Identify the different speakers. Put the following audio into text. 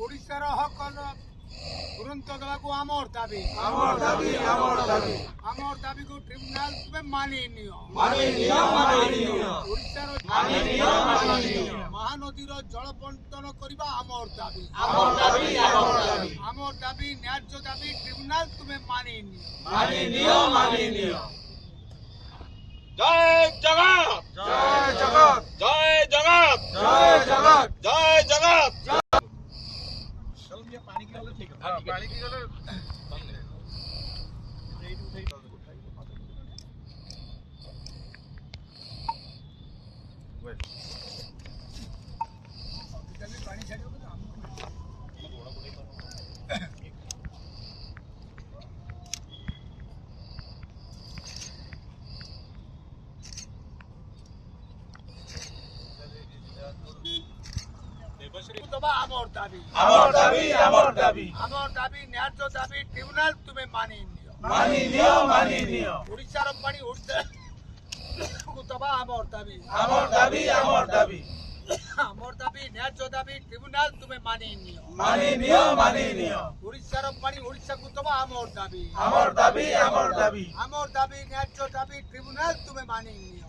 Speaker 1: ଓଡ଼ିଶାର ହକ ତୁରନ୍ତ ଦେବାକୁ ଆମର ଦାବି ଦାବିକୁ ଟ୍ରିବ୍ୟୁନାଲ ତୁମେ ମାନି ନିଅ। ଓଡ଼ିଶାର ମହାନଦୀର ଜଳ ବଣ୍ଟନ କରିବା ଆମର ଦାବି ନ୍ୟାଯ୍ୟ ଦାବି ଟ୍ରିବ୍ୟୁନାଲ ତୁମେ ମାନି ନିଅ।
Speaker 2: জয় জগৎ
Speaker 3: জয় জগৎ
Speaker 2: জয় জগৎ
Speaker 3: জয় জগৎ
Speaker 2: জয় জগৎ
Speaker 3: পানি কি গেলে
Speaker 1: আমার দাবি ন্যায্য দাবি ট্রিব্যুনাল তুমি মানি নিও। ওড়িশার পানি ওড়িশা দবা আমার দাবি ন্যায্য দাবি ট্রিব্যুনাল তুমি মানি নিও। ওড়িশার পানি ওড়িশাকু দবা আমার দাবি ন্যায্য দাবি ট্রিব্যুনাল তুমি মানি নিও।